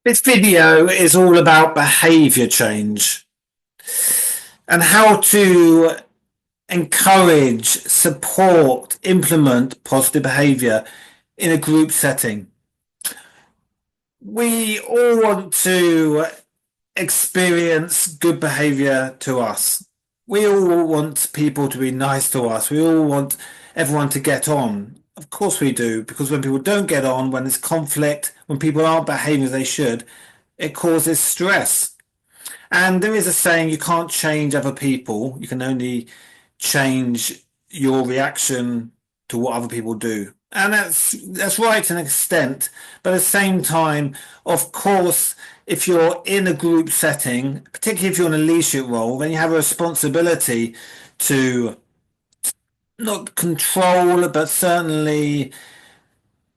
This video is all about behavior change and how to encourage, support, implement positive behavior in a group setting. We all want to experience good behavior to us. We all want people to be nice to us. We all want everyone to get on. Of course we do, because when people don't get on, when there's conflict, when people aren't behaving as they should, it causes stress. And there is a saying, you can't change other people. You can only change your reaction to what other people do. And that's right to an extent. But at the same time, of course, if you're in a group setting, particularly if you're in a leadership role, then you have a responsibility to not control, but certainly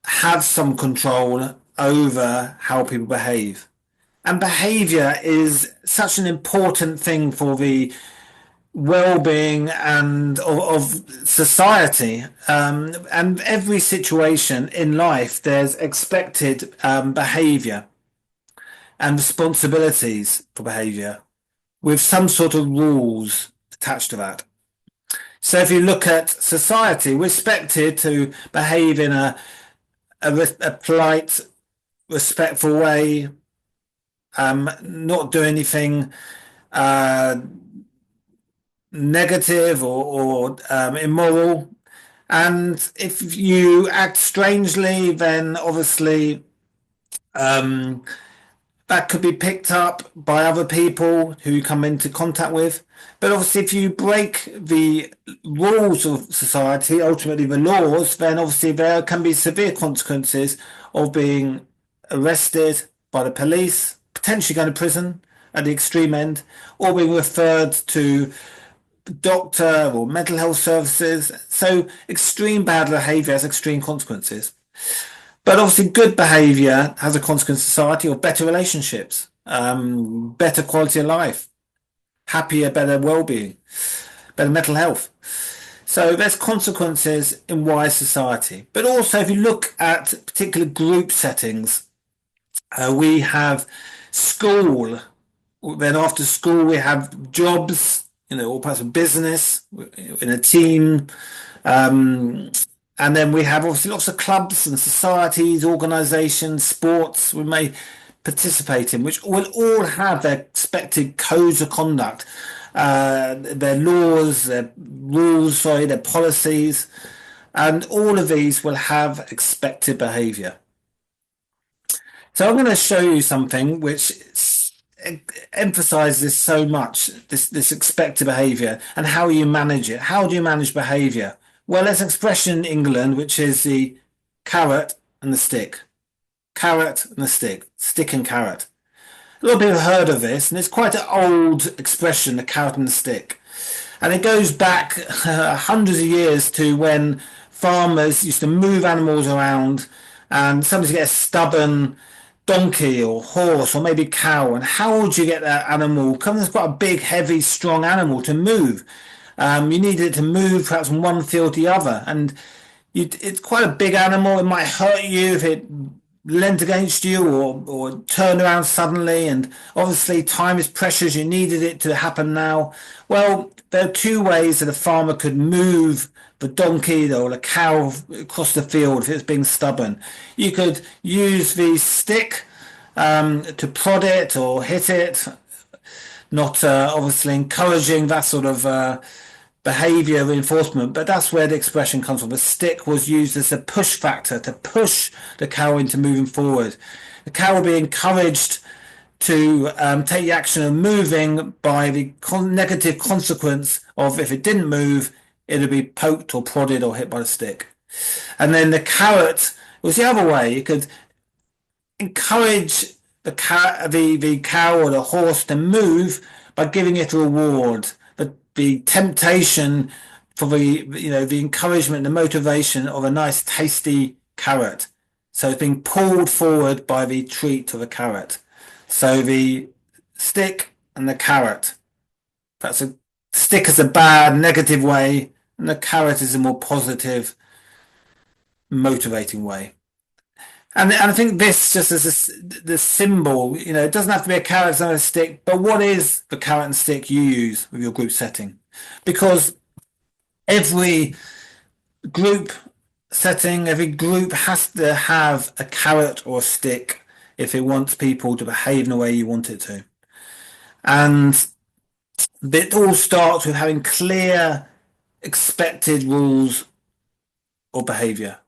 have some control over how people behave. And behavior is such an important thing for the well-being and of society. And every situation in life, there's expected behavior and responsibilities for behavior with some sort of rules attached to that. So if you look at society, we're expected to behave in a polite, respectful way, not do anything negative or immoral. And if you act strangely, then obviously that could be picked up by other people who you come into contact with. But obviously, if you break the rules of society, ultimately the laws, then obviously there can be severe consequences of being arrested by the police, potentially going to prison at the extreme end, or being referred to doctor or mental health services. So extreme bad behavior has extreme consequences. But obviously, good behavior has a consequence in society of better relationships, better quality of life, happier, better well-being, better mental health. So there's consequences in wise society. But also, if you look at particular group settings, we have school. Then after school, we have jobs, all parts of business in a team. And then we have obviously lots of clubs and societies, organizations, sports we may participate in, which will all have their expected codes of conduct, their laws, their rules, sorry, their policies, and all of these will have expected behavior. So I'm going to show you something which emphasizes so much, this expected behavior and how you manage it. How do you manage behavior? Well, there's an expression in England, which is the carrot and the stick. Carrot and the stick. Stick and carrot. A lot of people have heard of this, and it's quite an old expression, the carrot and the stick. And it goes back hundreds of years to when farmers used to move animals around and sometimes get a stubborn donkey or horse or maybe cow. And how would you get that animal? Because it's quite a big, heavy, strong animal to move. You need it to move perhaps from one field to the other. And it's quite a big animal. It might hurt you if it leant against you or turned around suddenly. And obviously, time is precious. You needed it to happen now. Well, there are two ways that a farmer could move the donkey or the cow across the field if it's being stubborn. You could use the stick to prod it or hit it, not obviously encouraging that sort of behavior reinforcement, but that's where the expression comes from. The stick was used as a push factor to push the cow into moving forward. The cow will be encouraged to take the action of moving by the negative consequence of if it didn't move, it would be poked or prodded or hit by the stick. And then the carrot was the other way. You could encourage the cow or the horse to move by giving it a reward. The temptation for the encouragement, the motivation of a nice tasty carrot. So it's being pulled forward by the treat of a carrot. So the stick and the carrot. Perhaps a stick is a bad, negative way, and the carrot is a more positive, motivating way. And I think this just as the symbol, it doesn't have to be a carrot and a stick, but what is the carrot and stick you use with your group setting? Because every group setting, every group has to have a carrot or a stick if it wants people to behave in the way you want it to. And it all starts with having clear expected rules or behavior,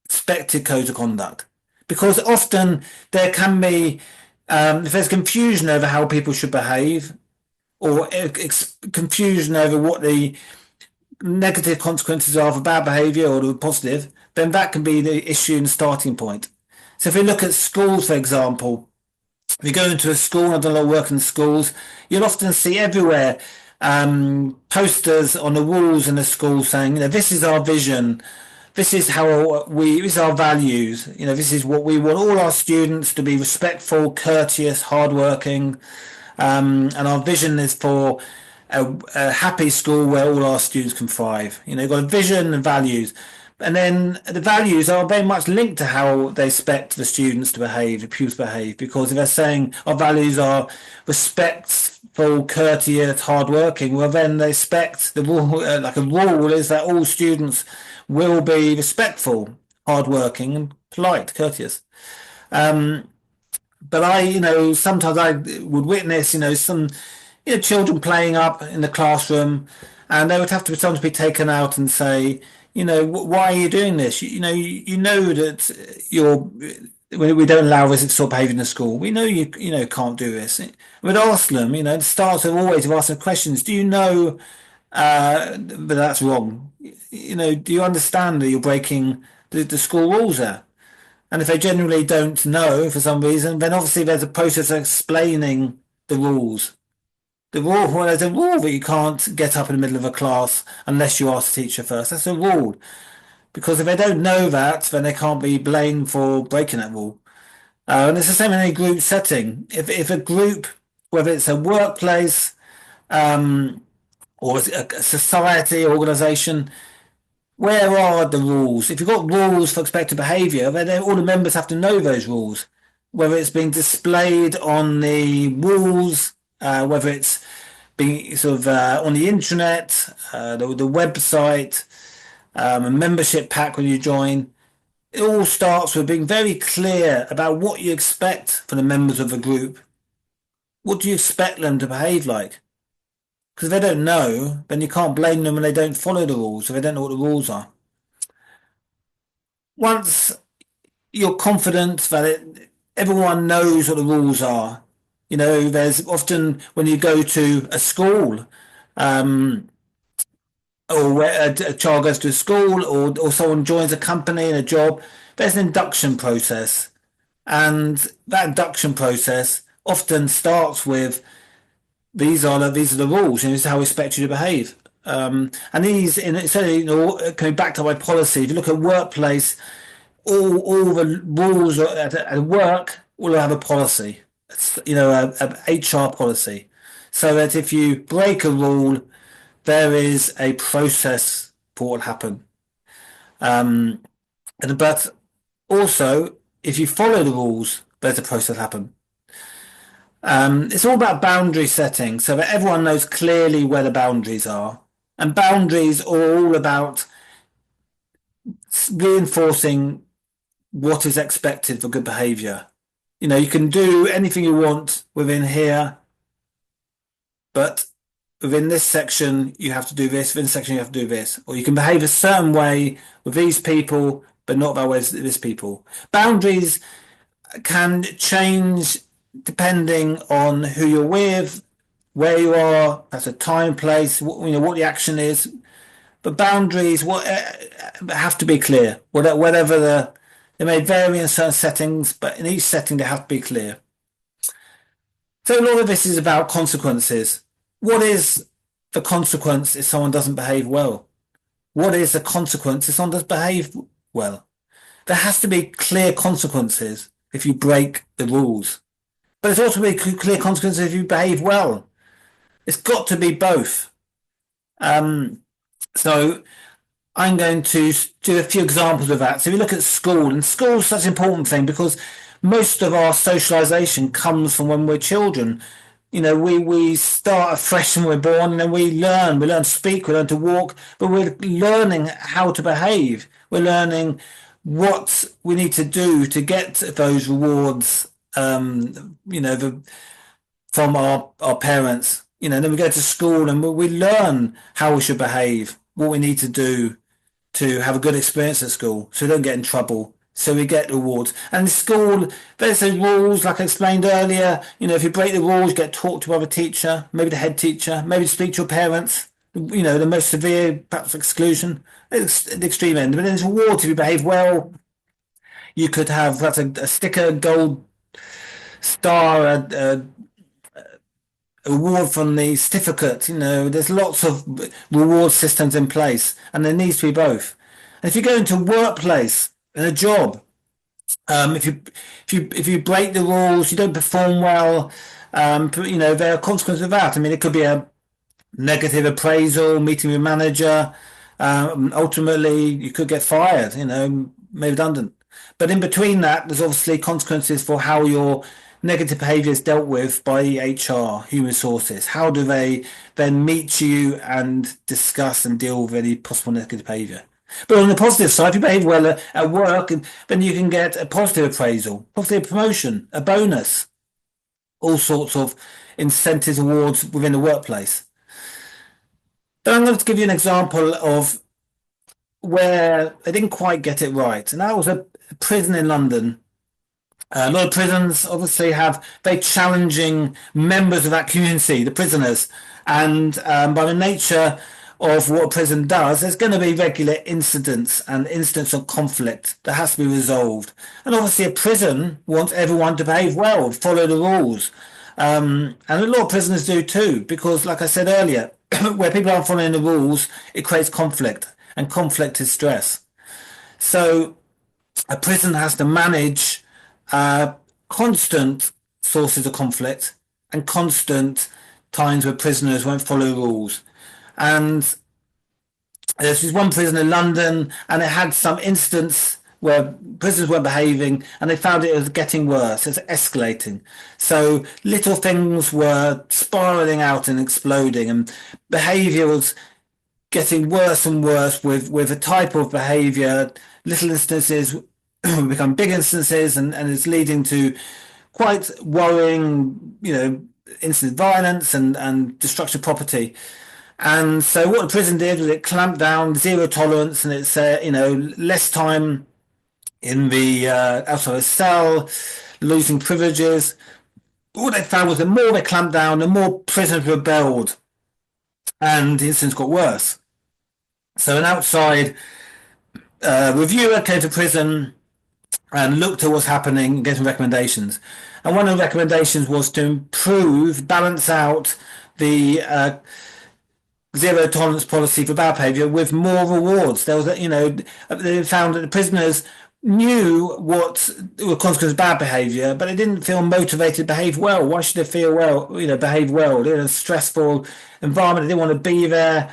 expected codes of conduct. Because often there can be, if there's confusion over how people should behave, or confusion over what the negative consequences are of a bad behavior or the positive, then that can be the issue and starting point. So if we look at schools, for example, if you go into a school, I've done a lot of work in schools, you'll often see everywhere posters on the walls in the school saying, this is our vision, this is this is our values, this is what we want all our students to be: respectful, courteous, hardworking, and our vision is for a happy school where all our students can thrive. You've got a vision and values. And then the values are very much linked to how they expect the students to behave, the pupils to behave. Because if they're saying our values are respectful, courteous, hardworking, well, then they expect the rule, like a rule, is that all students will be respectful, hardworking, and polite, courteous. But sometimes I would witness, some, children playing up in the classroom, and they would have to be someone to be taken out and say, why are you doing this? You know that we don't allow this sort of behavior in the school. We know you can't do this. We'd ask them, the start of always of asking questions. Do you know but that's wrong? Do you understand that you're breaking the school rules there? And if they genuinely don't know for some reason, then obviously there's a process of explaining the rules. Well, there's a rule that you can't get up in the middle of a class unless you ask the teacher first. That's a rule. Because if they don't know that, then they can't be blamed for breaking that rule. And it's the same in any group setting. If a group, whether it's a workplace or a society, organization, where are the rules? If you've got rules for expected behaviour, then all the members have to know those rules, whether it's being displayed on the walls, whether it's being sort of on the internet, the website, a membership pack when you join. It all starts with being very clear about what you expect from the members of the group. What do you expect them to behave like? Because if they don't know, then you can't blame them when they don't follow the rules, if they don't know what the rules are. Once you're confident that everyone knows what the rules are, there's often when you go to a school, or where a child goes to a school, or someone joins a company in a job, there's an induction process. And that induction process often starts with these are the rules, and this is how we expect you to behave. And these, coming back to my policy, if you look at workplace, all the rules at work will have a policy. It's, a HR policy, so that if you break a rule, there is a process for what will happen. But also, if you follow the rules, there's a process happen. It's all about boundary setting so that everyone knows clearly where the boundaries are. And boundaries are all about reinforcing what is expected for good behavior. You can do anything you want within here, but within this section, you have to do this. Within this section, you have to do this. Or you can behave a certain way with these people, but not that way with this people. Boundaries can change depending on who you're with, where you are, that's a time, place, what the action is. But boundaries have to be clear. They may vary in certain settings, but in each setting they have to be clear. So a lot of this is about consequences. What is the consequence if someone doesn't behave well? What is the consequence if someone does behave well? There has to be clear consequences if you break the rules. But there's also be clear consequences if you behave well. It's got to be both. So I'm going to do a few examples of that. So if you look at school, and school is such an important thing because most of our socialization comes from when we're children. We start afresh when we're born, and then we learn to speak, we learn to walk, but we're learning how to behave. We're learning what we need to do to get those rewards, from our parents. Then we go to school and we learn how we should behave, what we need to do to have a good experience at school so we don't get in trouble. So we get rewards. And in school, there's those rules, like I explained earlier. If you break the rules, you get talked to by the teacher, maybe the head teacher, maybe speak to your parents. The most severe, perhaps exclusion. It's at the extreme end. But then there's rewards if you behave well. You could have perhaps a sticker, gold star, a reward from the certificate. There's lots of reward systems in place, and there needs to be both. And if you go into a workplace in a job, if you break the rules, you don't perform well, there are consequences of that. I mean, it could be a negative appraisal, meeting with a manager. Ultimately, you could get fired, made redundant. But in between that, there's obviously consequences for how your negative behavior is dealt with by HR, human resources. How do they then meet you and discuss and deal with any possible negative behavior? But on the positive side, if you behave well at work, then you can get a positive appraisal, positive promotion, a bonus, all sorts of incentives, awards within the workplace. Then I'm going to give you an example of where they didn't quite get it right. And that was a prison in London. A lot of prisons obviously have very challenging members of that community, the prisoners. And by the nature of what a prison does, there's going to be regular incidents and incidents of conflict that has to be resolved. And obviously a prison wants everyone to behave well, follow the rules. And a lot of prisoners do too, because like I said earlier, where people aren't following the rules, it creates conflict, and conflict is stress. So a prison has to manage constant sources of conflict and constant times where prisoners won't follow rules. And there's this one prison in London, and it had some instance where prisoners weren't behaving, and they found it was getting worse, it's escalating. So little things were spiraling out and exploding, and behavior was getting worse and worse with a type of behavior. Little instances become big instances, and it's leading to quite worrying, instant violence and destruction of property. And so what the prison did was it clamped down, zero tolerance, and it's less time in the outside the cell, losing privileges. What they found was the more they clamped down, the more prisoners rebelled, and the incidents got worse. So an outside reviewer came to prison and looked at what's happening and gave some recommendations. And one of the recommendations was to improve, balance out the zero tolerance policy for bad behavior with more rewards. There was, they found that the prisoners knew what were consequences of bad behavior, but they didn't feel motivated to behave well. Why should they feel well, behave well? They're in a stressful environment. They didn't want to be there,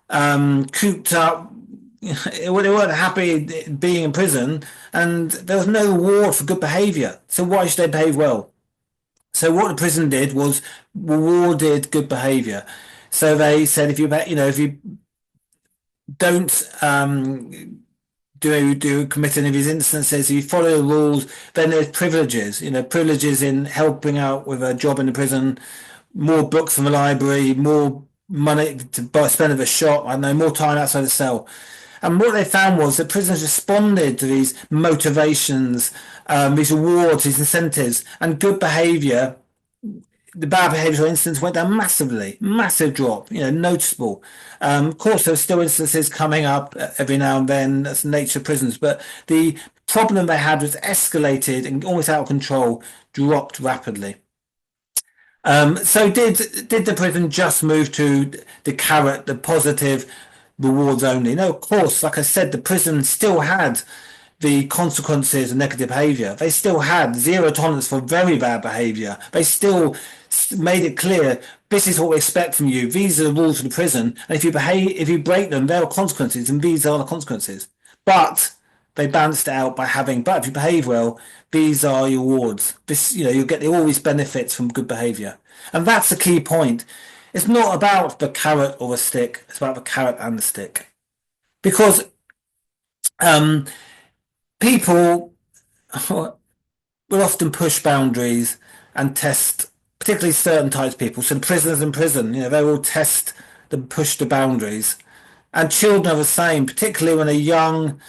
cooped up. They weren't happy being in prison, and there was no reward for good behavior. So why should they behave well? So what the prison did was rewarded good behavior. So they said if you don't do commit any of these instances, if you follow the rules, then there's privileges. Privileges in helping out with a job in the prison, more books from the library, more money to spend at a shop. I don't know, more time outside the cell. And what they found was that prisoners responded to these motivations, these rewards, these incentives, and good behavior. The bad behavioural incidents went down massively, massive drop, noticeable. Of course, there's still instances coming up every now and then. That's the nature of prisons. But the problem they had was escalated and almost out of control, dropped rapidly. So did the prison just move to the carrot, the positive rewards only? No, of course, like I said, the prison still had the consequences of negative behavior. They still had zero tolerance for very bad behavior. They still made it clear This is what we expect from you. These are the rules of the prison. And if you break them, there are consequences, and these are the consequences. But they balanced it out by but if you behave well, these are your rewards. You'll get all these benefits from good behavior. And that's the key point. It's not about the carrot or the stick. It's about the carrot and the stick. Because um, people will often push boundaries and test, particularly certain types of people. So the prisoners in prison, they will test and push the boundaries. And children are the same, particularly when they're young,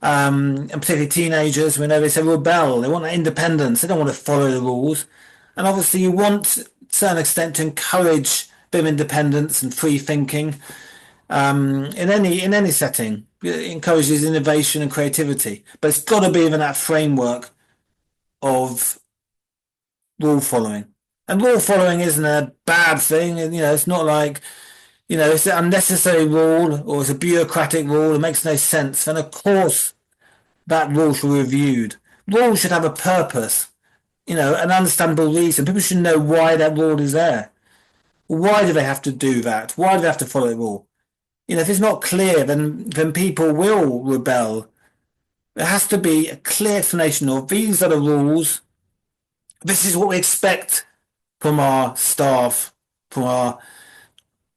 and particularly teenagers, they say rebel. They want that independence. They don't want to follow the rules. And obviously you want, to a certain extent, to encourage a bit of independence and free thinking in any setting. It encourages innovation and creativity. But it's got to be within that framework of rule following. And rule following isn't a bad thing. And, it's not like, it's an unnecessary rule or it's a bureaucratic rule. It makes no sense. And of course, that rule should be reviewed. Rules should have a purpose, an understandable reason. People should know why that rule is there. Why do they have to do that? Why do they have to follow the rule? If it's not clear, then people will rebel. There has to be a clear explanation of these are the rules. This is what we expect from our staff, from our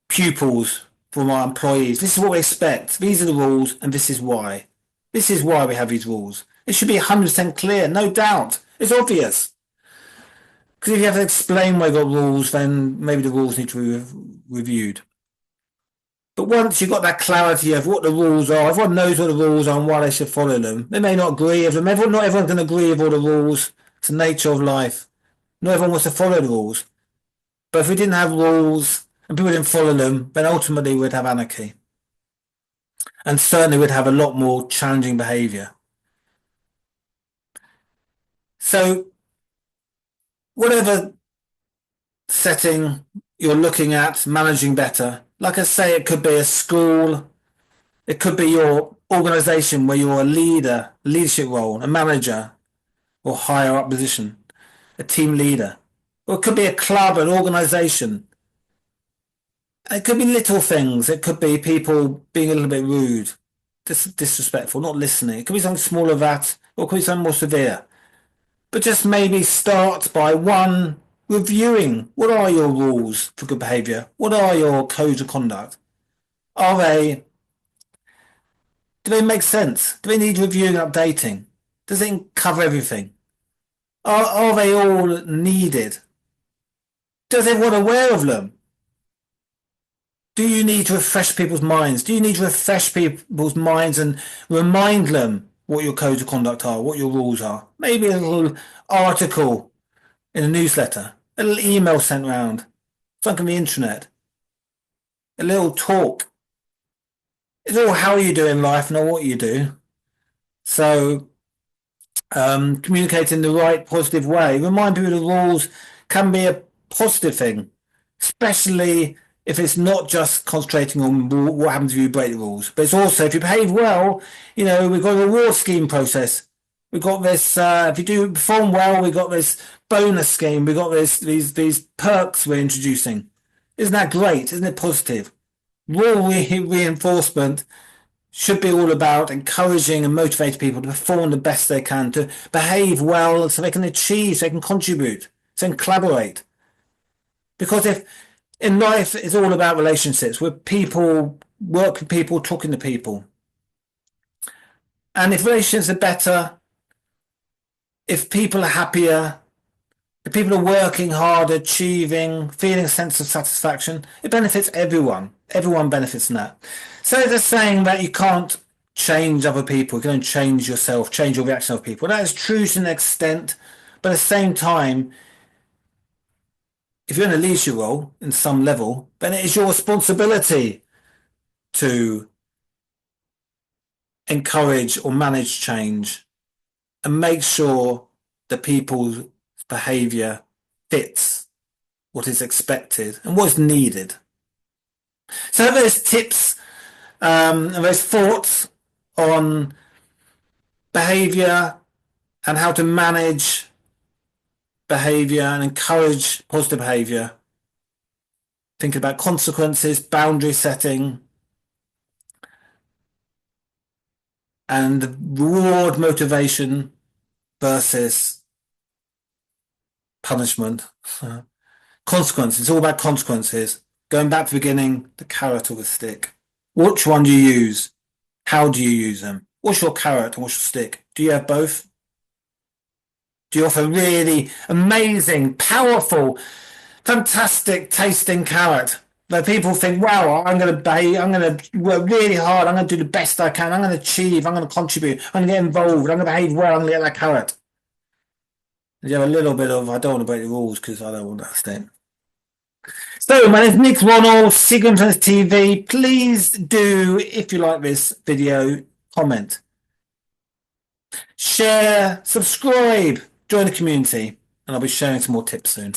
pupils, from our employees. This is what we expect. These are the rules, and this is why. This is why we have these rules. It should be 100% clear, no doubt. It's obvious. Because if you have to explain why you've got rules, then maybe the rules need to be reviewed. But once you've got that clarity of what the rules are, everyone knows what the rules are and why they should follow them. They may not agree with them. Not everyone can agree with all the rules. It's the nature of life. Not everyone wants to follow the rules. But if we didn't have rules and people didn't follow them, then ultimately we'd have anarchy. And certainly we'd have a lot more challenging behavior. So whatever setting you're looking at managing better, like I say, it could be a school, it could be your organization where you're a leader, leadership role, a manager or higher up position, a team leader. Or it could be a club, an organization. It could be little things. It could be people being a little bit rude, disrespectful, not listening. It could be something small of that, or it could be something more severe. But just maybe start by one, reviewing what are your rules for good behavior? What are your codes of conduct? Do they make sense? Do they need reviewing and updating? Does it cover everything? Are they all needed? Does everyone aware of them? Do you need to refresh people's minds? Do you need to refresh people's minds and remind them what your codes of conduct are, what your rules are? Maybe a little article in a newsletter, a little email sent round, something on the internet, a little talk. It's all how you do in life, not what you do. So communicate in the right positive way. Remind people the rules can be a positive thing, especially if it's not just concentrating on what happens if you break the rules, but it's also if you behave well, we've got a reward scheme process. We've got this, if you do perform well, we've got this bonus scheme. We've got these perks we're introducing. Isn't that great? Isn't it positive? Rule reinforcement should be all about encouraging and motivating people to perform the best they can, to behave well so they can achieve, so they can contribute, so they can collaborate. Because if in life it's all about relationships with people, work with people, talking to people. And if relationships are better, if people are happier, if people are working hard, achieving, feeling a sense of satisfaction, it benefits everyone. Everyone benefits from that. So they're saying that you can't change other people. You can only change yourself, change your reaction of people. That is true to an extent, but at the same time, if you're in a leadership role in some level, then it is your responsibility to encourage or manage change and make sure that people's behavior fits what is expected and what is needed. So there's tips and there's thoughts on behavior and how to manage behavior and encourage positive behavior. thinking about consequences, boundary setting, and the reward motivation versus punishment. Consequences. It's all about consequences. Going back to the beginning, the carrot or the stick. Which one do you use? How do you use them? What's your carrot and what's your stick? Do you have both? Do you offer really amazing, powerful, fantastic tasting carrot that people think, wow, I'm going to behave, I'm going to work really hard, I'm going to do the best I can, I'm going to achieve, I'm going to contribute, I'm going to get involved, I'm going to behave well, I'm going to get that carrot. You have a little bit of, I don't want to break the rules because I don't want that step. So, my name is Nick Ronald, Secret TV. Please do, if you like this video, comment, share, subscribe, join the community, and I'll be sharing some more tips soon.